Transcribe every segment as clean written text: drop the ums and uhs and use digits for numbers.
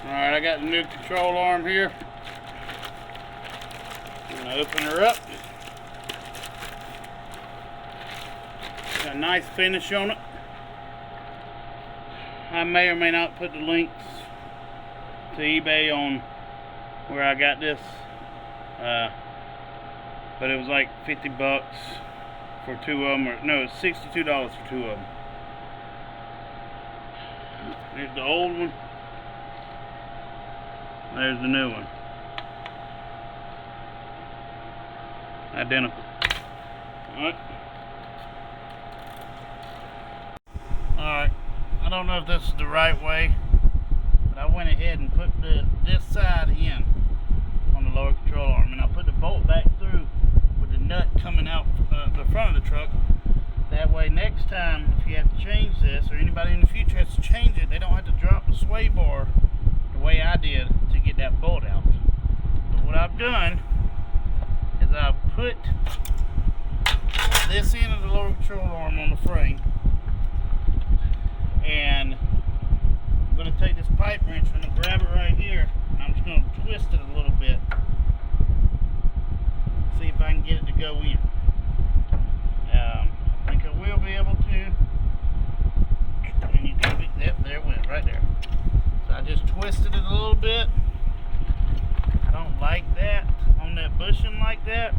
Alright, I got the new control arm here. I'm going to open her up. Got a nice finish on it. I may or may not put the links to eBay on where I got this. But it was like 50 bucks for two of them. Or, no, it's $62 for two of them. Here's the old one. There's the new one. Identical. Alright. Alright. I don't know if this is the right way, but I went ahead and put this side in on the lower control arm, and I put the bolt back through with the nut coming out the front of the truck. That way next time if you have to change this, or anybody in the future has to change it, they don't have to drop the sway bar the way I did to get that bolt out. But what I've done is I've put this end of the lower control arm on the frame, and I'm going to take this pipe wrench, I'm going to grab it right here, and I'm just going to twist it a little bit, see if I can get it to go in. I think I will be able to, and you can be, yep, there it went, right there. So I just twisted it a little bit. I don't like that on that bushing like that.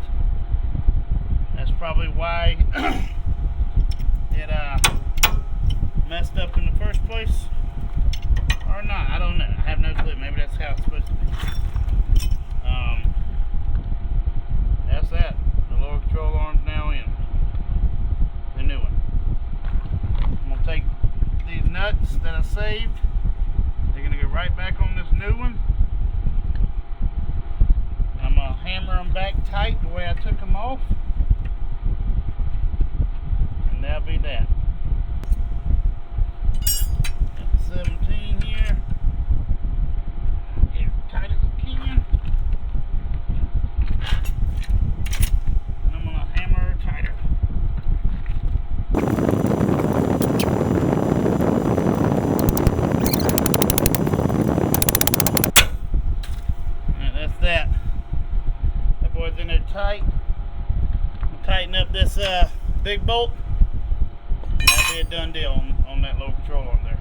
That's probably why it messed up in the first place, or not, I don't know, I have no clue. Maybe that's how it's supposed to be. That's that. The lower control arm's now in. The new one. I'm going to take these nuts that I saved, they're going to go right back on this new one. I'm going to hammer them back tight the way I took them off, and that'll be that. Got 17 here. Get it tight as I can. And I'm going to hammer her tighter. Alright, that's that. That boy's in there tight. I'm going to tighten up this big bolt. And that'll be a done deal on that low control arm there.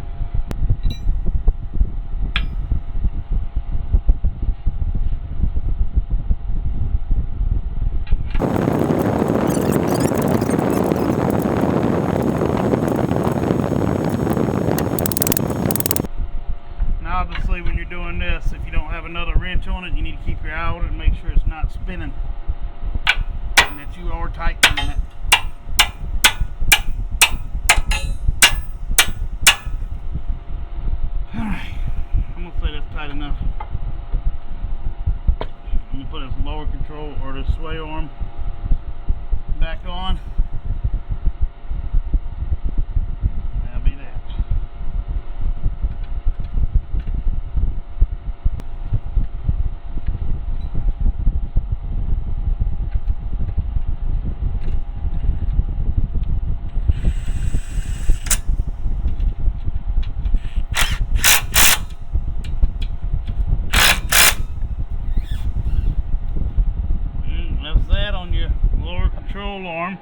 Now obviously when you're doing this, if you don't have another wrench on it, you need to keep your eye on it and make sure it's not spinning and that you are tightening it. Alright, I'm going to say that's tight enough. I'm going to put this lower control, or this sway arm, back on. That'll be that. On your lower control arm.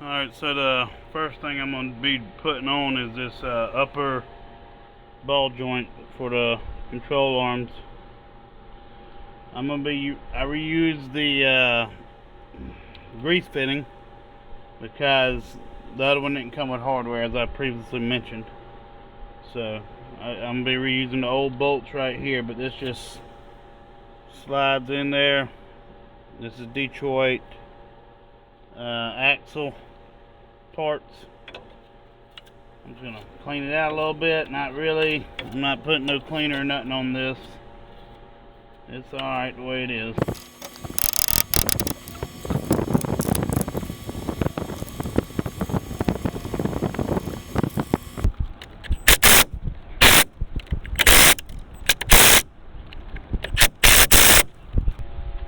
Alright, so the first thing I'm going to be putting on is this upper ball joint for the control arms. I reused the grease fitting because the other one didn't come with hardware, as I previously mentioned. So I'm going to be reusing the old bolts right here, but this just slides in there. This is Detroit axle parts. I'm just gonna clean it out a little bit. Not really. I'm not putting no cleaner or nothing on this. It's alright the way it is.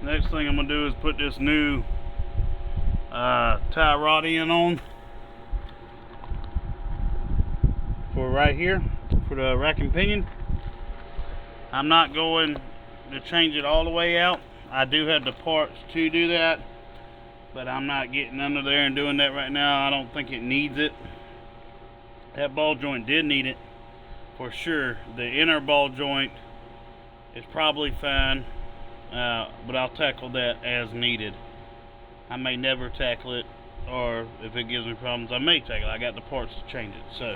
Next thing I'm going to do is put this new tie rod in on for for right here for the rack and pinion. I'm not going to change it all the way out. I do have the parts to do that, but I'm not getting under there and doing that right now. I don't think it needs it. That ball joint did need it for sure. The inner ball joint is probably fine, but I'll tackle that as needed. I may never tackle it, or if it gives me problems, I may tackle it. I got the parts to change it. So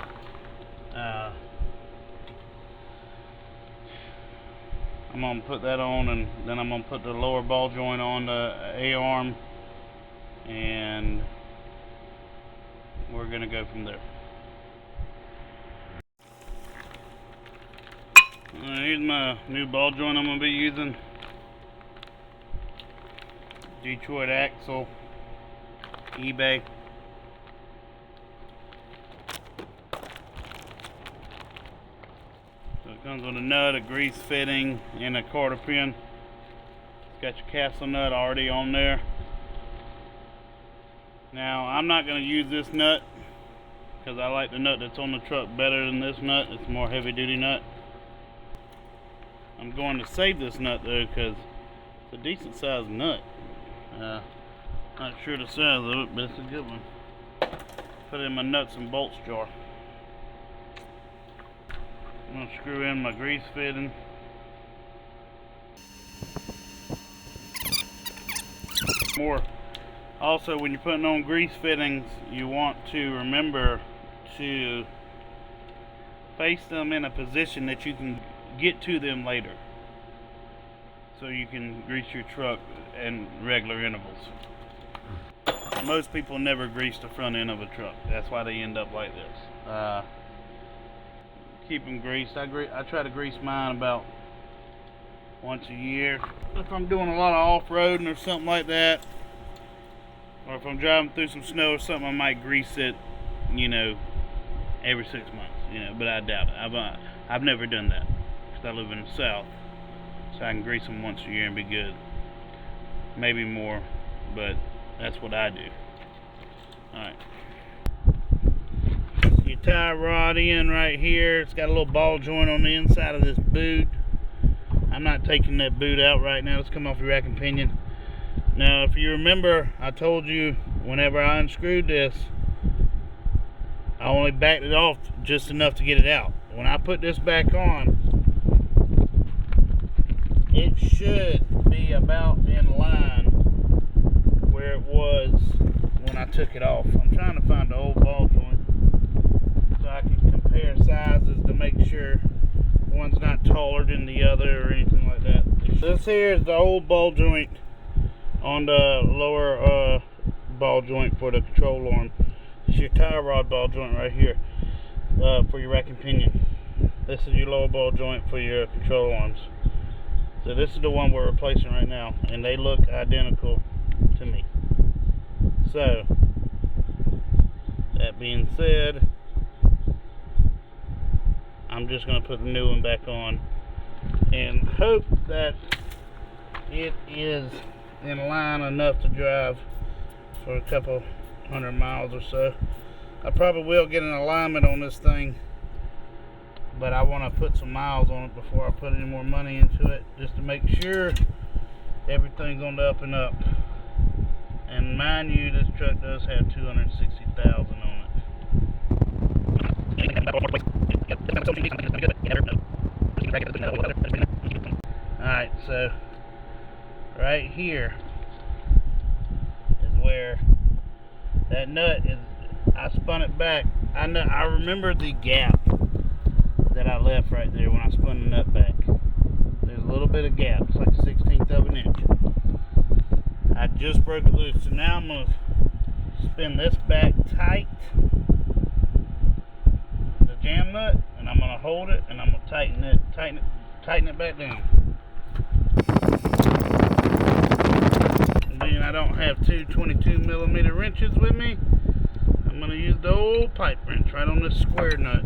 I'm going to put that on, and then I'm going to put the lower ball joint on the A-arm, and we're going to go from there. Here's my new ball joint I'm going to be using. Detroit axle, eBay. So it comes with a nut, a grease fitting, and a quarter pin. It's got your castle nut already on there. Now I'm not going to use this nut because I like the nut that's on the truck better than this nut. It's a more heavy duty nut. I'm going to save this nut though because it's a decent sized nut. Not sure the size of it, but it's a good one. Put it in my nuts and bolts jar. I'm going to screw in my grease fitting. Also, when you're putting on grease fittings, you want to remember to face them in a position that you can get to them later, so you can grease your truck in regular intervals. Most people never grease the front end of a truck. That's why they end up like this. Keep them greased. I try to grease mine about once a year. If I'm doing a lot of off-roading or something like that, or if I'm driving through some snow or something, I might grease it, every 6 months, but I doubt it. I've never done that because I live in the South, so I can grease them once a year and be good. Maybe more, but that's what I do. Alright. Your tie rod in right here. It's got a little ball joint on the inside of this boot. I'm not taking that boot out right now. Let's come off your rack and pinion. Now, if you remember, I told you whenever I unscrewed this, I only backed it off just enough to get it out. When I put this back on, it should be about in line where it was when I took it off. I'm trying to find the old ball joint so I can compare sizes to make sure one's not taller than the other or anything like that. This here is the old ball joint on the lower ball joint for the control arm. It's your tie rod ball joint right here for your rack and pinion. This is your lower ball joint for your control arms. So this is the one we're replacing right now, and they look identical to me. So that being said, I'm just going to put the new one back on and hope that it is in line enough to drive for a couple 100 miles or so. I probably will get an alignment on this thing, but I want to put some miles on it before I put any more money into it, just to make sure everything's on the up and up. And mind you, this truck does have 260,000 on it. Alright, so right here is where that nut is. I spun it back. I remember the gap that I left right there when I spun the nut back. There's a little bit of gap. It's like a 1/16 of an inch. I just broke it loose. So now I'm going to spin this back tight, the jam nut, and I'm going to hold it, and I'm going to tighten it back down. And then I don't have two 22mm wrenches with me. I'm going to use the old pipe wrench right on this square nut.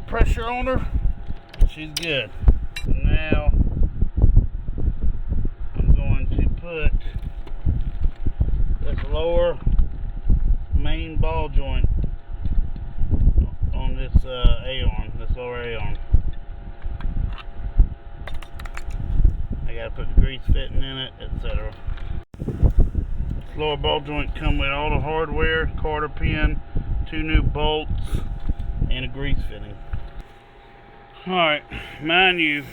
pressure on her. She's good. Now I'm going to put this lower main ball joint on this A-arm, this lower A-arm. I gotta put the grease fitting in it, etc. This lower ball joint come with all the hardware, quarter pin, 2 new bolts, and a grease fitting. Alright, mind you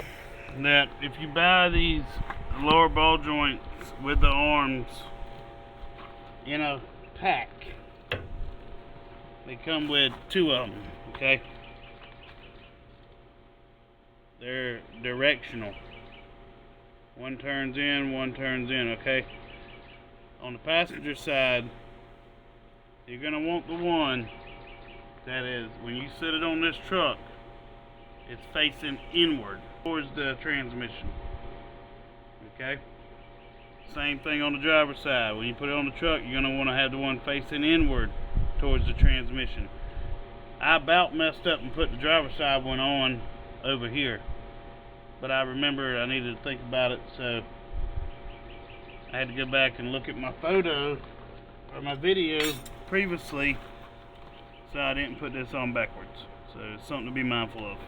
that if you buy these lower ball joints with the arms in a pack, they come with 2 of them, okay? They're directional. One turns in, one turns in, okay? On the passenger side, you're gonna want the one that is, when you set it on this truck, it's facing inward towards the transmission, okay? Same thing on the driver's side. When you put it on the truck, you're gonna wanna have the one facing inward towards the transmission. I about messed up and put the driver's side one on over here, but I remember I needed to think about it, so I had to go back and look at my photo or my video previously, so I didn't put this on backwards. So it's something to be mindful of.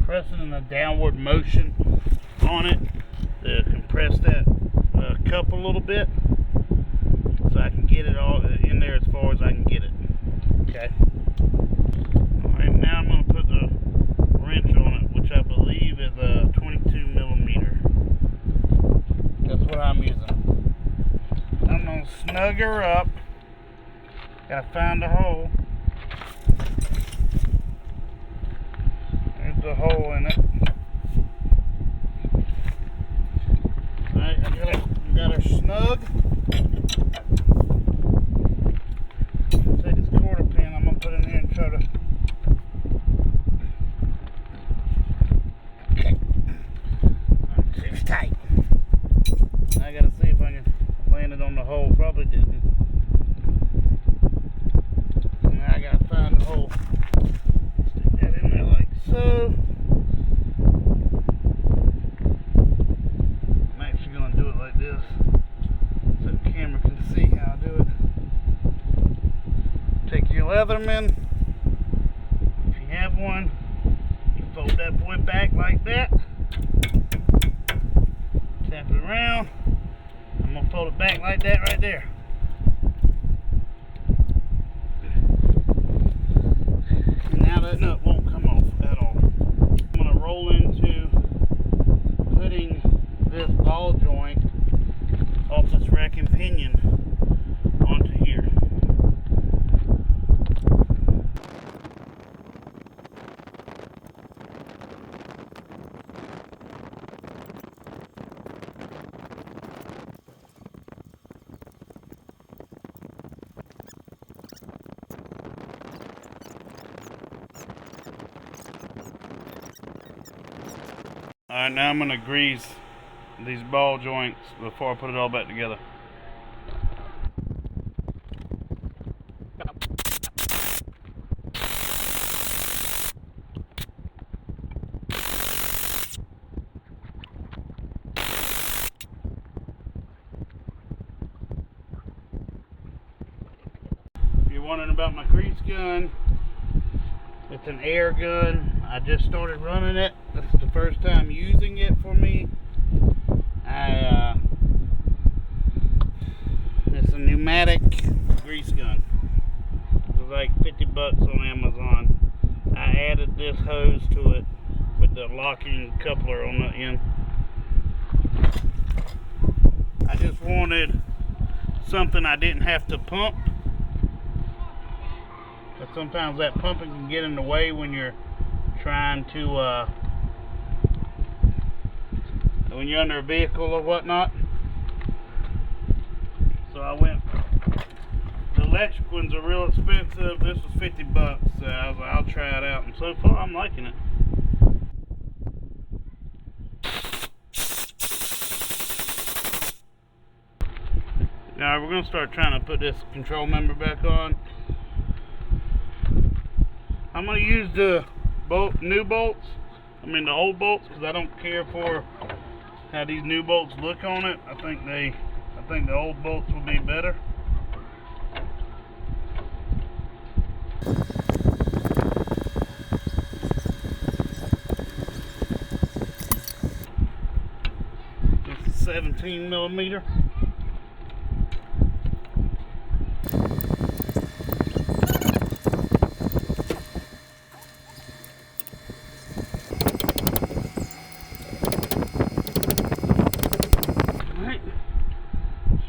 Pressing in a downward motion on it to compress that cup a little bit, so I can get it all in there as far as I can get it. Okay. Alright, now I'm going to put the wrench on it, which I believe is a 22 millimeter. That's what I'm using. I'm going to snug her up. Gotta find a hole. There's the hole in it. Alright, I got her snug. Take this quarter pin, I'm going to put it in here and try to. It's tight. I got to see if I can land it on the hole. Probably didn't. Now I got to find the hole. Stick that in there like so. I'm actually going to do it like this so the camera can see how I do it. Take your Leatherman, if you have one, you fold that boy back like that, tap it around. I'm going to fold it back like that right there. And now that nut won't come off at all. I'm going to roll into putting this ball joint off this rack and pinion onto here. Alright, now I'm going to grease these ball joints before I put it all back together. If you're wondering about my grease gun, it's an air gun. I just started running it. This is the first time using it for me. It's a pneumatic grease gun. It was like 50 bucks on Amazon. I added this hose to it with the locking coupler on the end. I just wanted something I didn't have to pump. But sometimes that pumping can get in the way when you're trying to, when you're under a vehicle or whatnot. So I went, the electric ones are real expensive. This was 50 bucks. So I was like, I'll try it out. And so far, I'm liking it. Now we're going to start trying to put this control member back on. I'm going to use the new bolts. The old bolts, because I don't care for how these new bolts look on it. I think the old bolts will be better. This is 17 millimeter.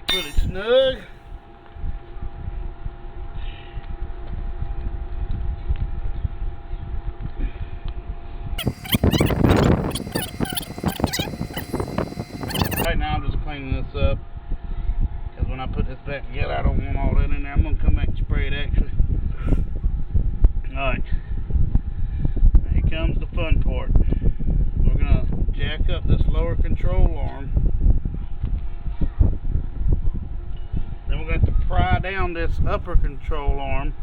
Pretty snug. Right now I'm just cleaning this up because when I put this back together I don't want all that in there. I'm going to come back and spray it actually. Alright, here comes the fun part. We're going to jack up this lower control arm. Then we're going to have to pry down this upper control arm,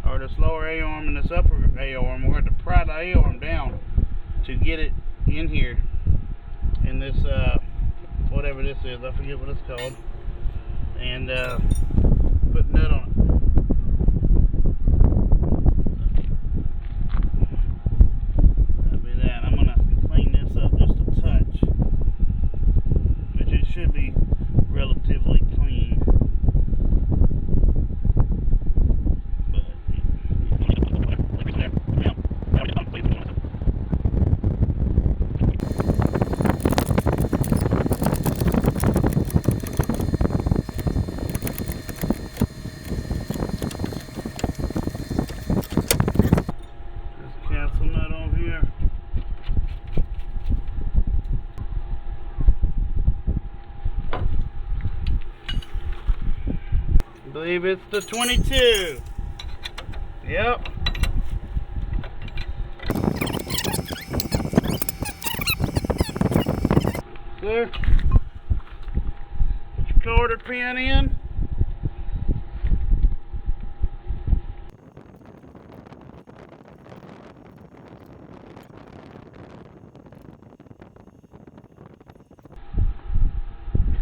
or this lower A arm and this upper A arm. We're going to have to pry the A arm down to get it in here, in this, whatever this is, I forget what it's called, and put a nut on it. That'll be that. I'm going to clean this up just a touch, which it should be relatively clean. I believe it's the 22. Yep. Sir, put your quarter pin in.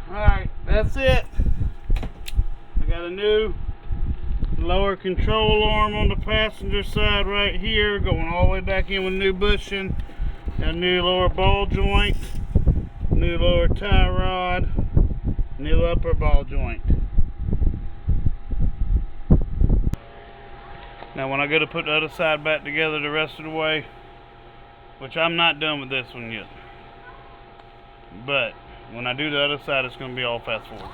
Alright, that's it. Got a new lower control arm on the passenger side right here, going all the way back in with new bushing. Got a new lower ball joint, new lower tie rod, new upper ball joint. Now when I go to put the other side back together the rest of the way, which I'm not done with this one yet, but when I do the other side it's going to be all fast forward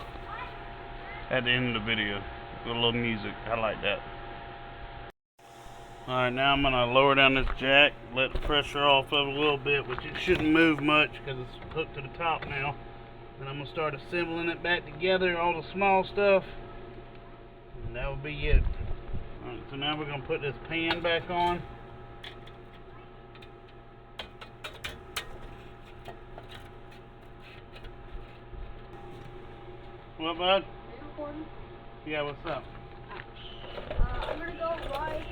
at the end of the video with a little music. I like that. Alright, now I'm going to lower down this jack, let the pressure off of it a little bit, which it shouldn't move much because it's hooked to the top now. And I'm going to start assembling it back together, all the small stuff, and that will be it. Alright, so now we're going to put this pan back on. What, bud? Yeah, what's up? I'm gonna go ride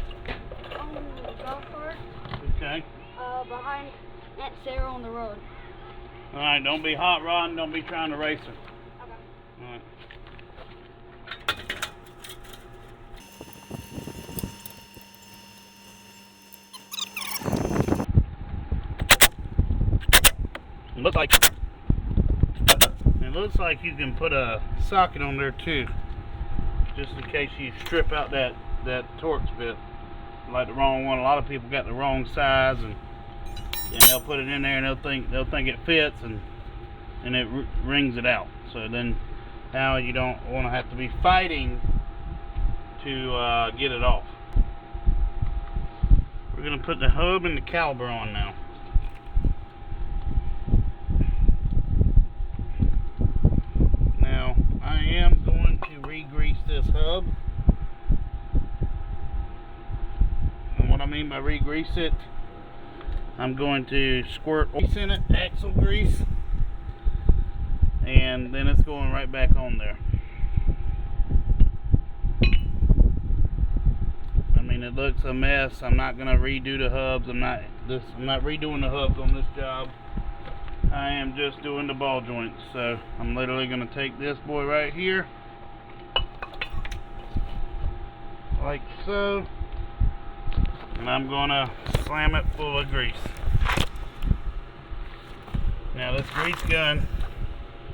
on the golf cart. Okay. Behind Aunt Sarah on the road. Alright, don't be hot rodding, don't be trying to race her. Okay. Alright. It looks like you can put a socket on there too, just in case you strip out that Torx bit, like the wrong one. A lot of people got the wrong size, and they'll put it in there and they'll think it fits, and it wrings it out. So then now you don't want to have to be fighting to get it off. We're gonna put the hub and the caliper on now. I am going to re-grease this hub. And what I mean by re-grease it, I'm going to squirt grease in it, axle grease, and then it's going right back on there. and it looks a mess. I'm not gonna redo the hubs. I'm not redoing the hubs on this job. I am just doing the ball joints. So I'm literally gonna take this boy right here, like so, and I'm gonna slam it full of grease. Now this grease gun,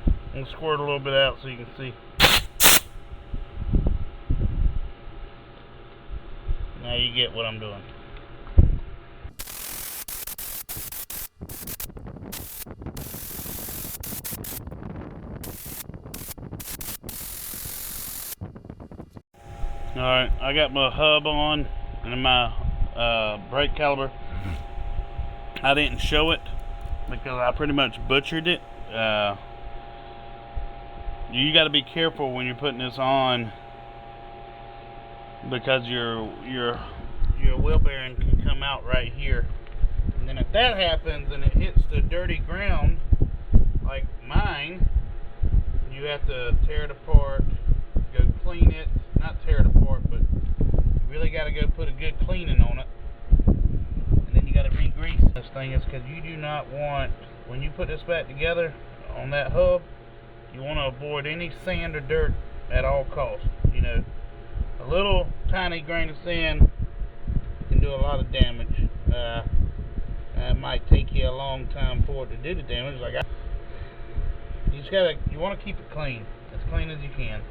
I'm gonna squirt a little bit out so you can see. Now you get what I'm doing. Alright, I got my hub on and my brake caliper. I didn't show it because I pretty much butchered it. You got to be careful when you're putting this on, because your wheel bearing can come out right here, and then if that happens and it hits the dirty ground like mine, you have to tear it apart, go clean it, not tear it apart, but you really got to go put a good cleaning on it, and then you got to re-grease this thing. Is because you do not want, when you put this back together on that hub, you want to avoid any sand or dirt at all costs. You know, a little tiny grain of sand can do a lot of damage. It might take you a long time for it to do the damage. Like you want to keep it clean, as clean as you can.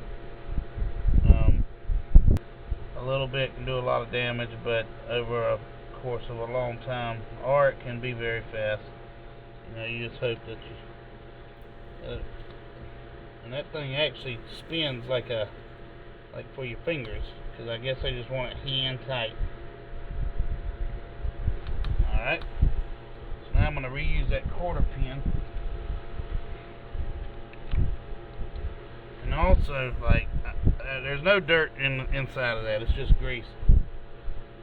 A little bit can do a lot of damage, but over a course of a long time, or it can be very fast. You know, you just hope that you. And that thing actually spins like for your fingers, because I guess I just want it hand tight. Alright, so now I'm going to reuse that quarter pin. And also, like, there's no dirt inside of that, it's just grease.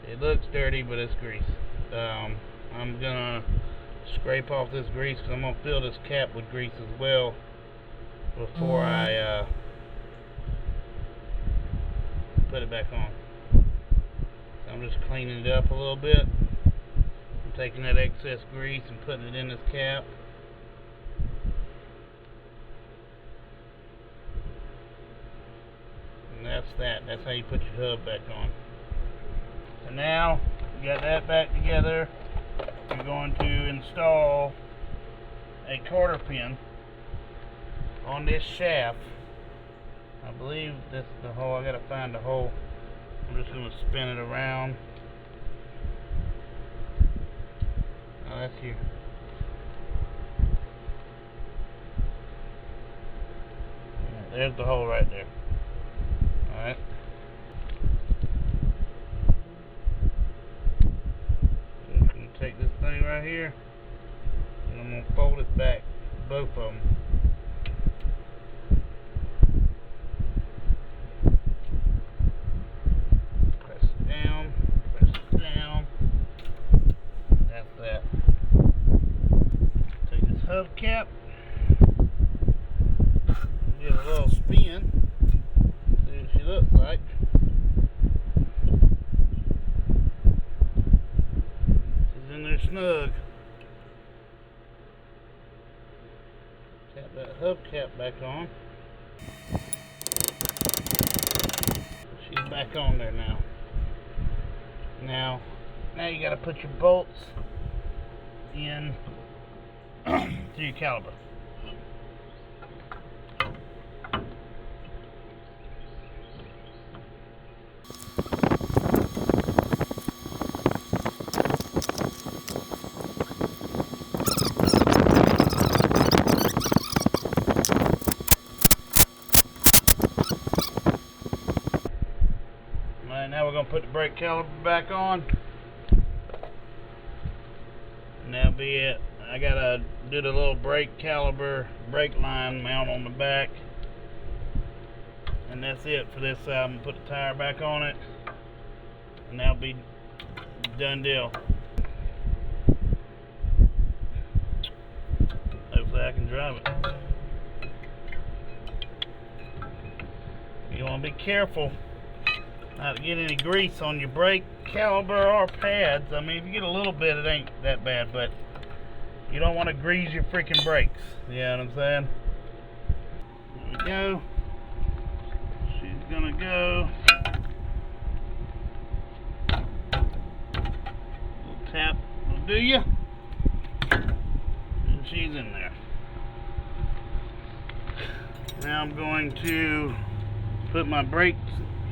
It looks dirty, but it's grease. I'm going to scrape off this grease, because I'm going to fill this cap with grease as well before I put it back on. So I'm just cleaning it up a little bit. I'm taking that excess grease and putting it in this cap. And that's that. That's how you put your hub back on. So now you got that back together, you're going to install a quarter pin on this shaft. I believe this is the hole. I gotta find the hole. I'm just gonna spin it around. Oh, that's here. Yeah, there's the hole right there. Alright. I'm just gonna take this thing right here, and I'm gonna fold it back, both of them. Hubcap, give it a little spin, see what she looks like. She's in there snug. Tap that hubcap back on. She's back on there now. Now you got to put your bolts in to your caliper. Alright, now we're going to put the brake caliper back on. And that'll be it. I gotta do the little brake caliper, brake line mount on the back, and that's it for this side. I'm gonna put the tire back on it, and that'll be done deal. Hopefully I can drive it. You want to be careful not to get any grease on your brake caliber or pads. I mean, if you get a little bit, it ain't that bad, but you don't want to grease your freaking brakes. You know what I'm saying? There we go. She's gonna go. Little tap will do ya. And she's in there. Now I'm going to put my brake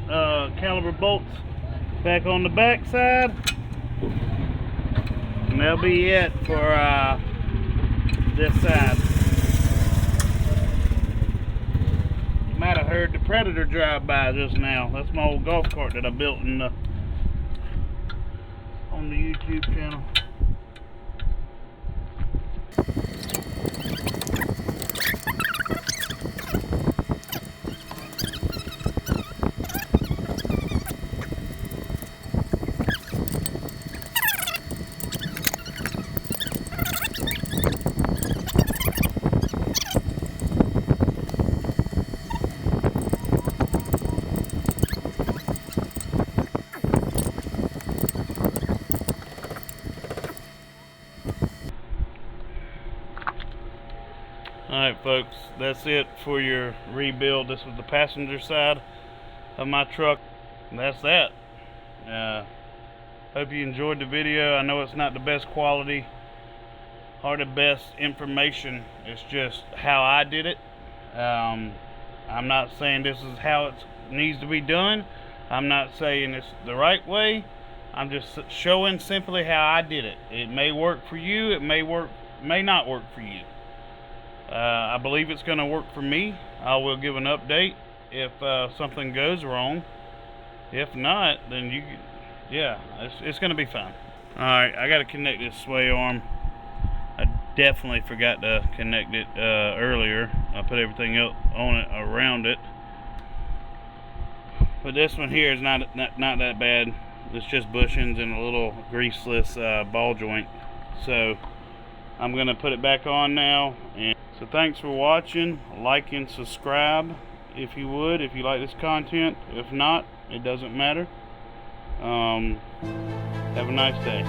caliber bolts back on the back side, and that'll be it for this side. You might have heard the Predator drive by just now. That's my old golf cart that I built on the YouTube channel. Alright folks, that's it for your rebuild. This was the passenger side of my truck. And that's that. Hope you enjoyed the video. I know it's not the best quality or the best information. It's just how I did it. I'm not saying this is how it needs to be done. I'm not saying it's the right way. I'm just showing simply how I did it. It may work for you. It may not work for you. I believe it's going to work for me. I will give an update if something goes wrong. If not, then it's going to be fine. Alright, I got to connect this sway arm. I definitely forgot to connect it earlier. I put everything else on it around it. But this one here is not that bad. It's just bushings and a little greaseless ball joint. So I'm going to put it back on now. So thanks for watching. Like and subscribe if you would, if you like this content. If not, it doesn't matter. Have a nice day.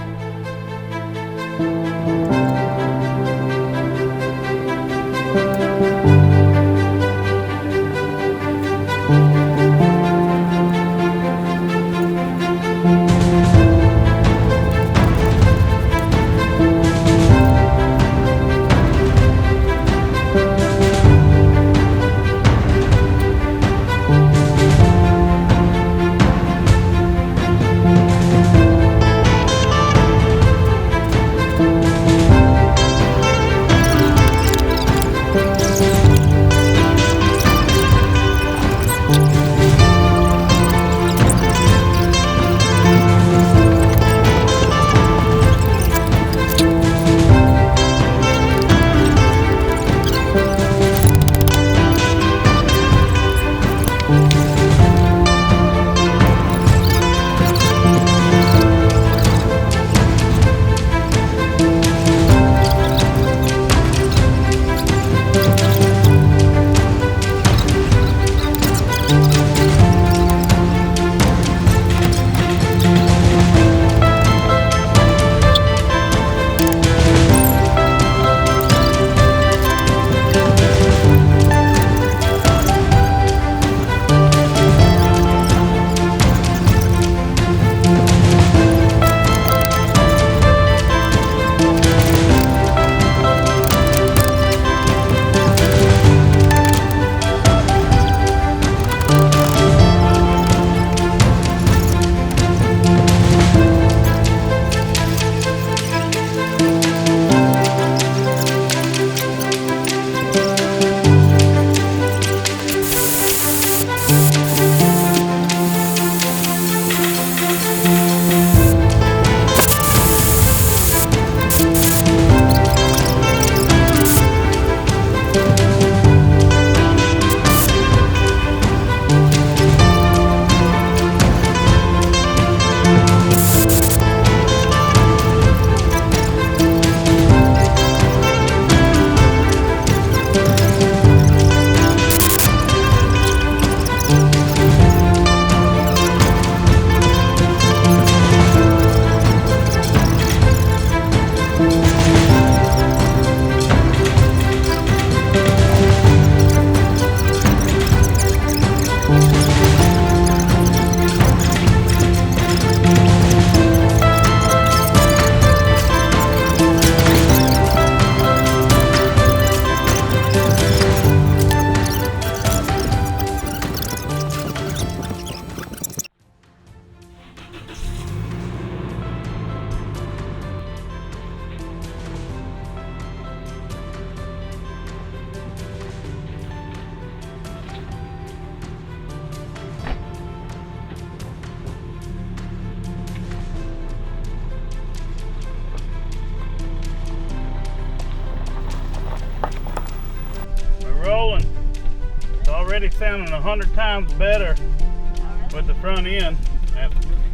already sounding 100 times better Oh, really? with the front end. Absolutely.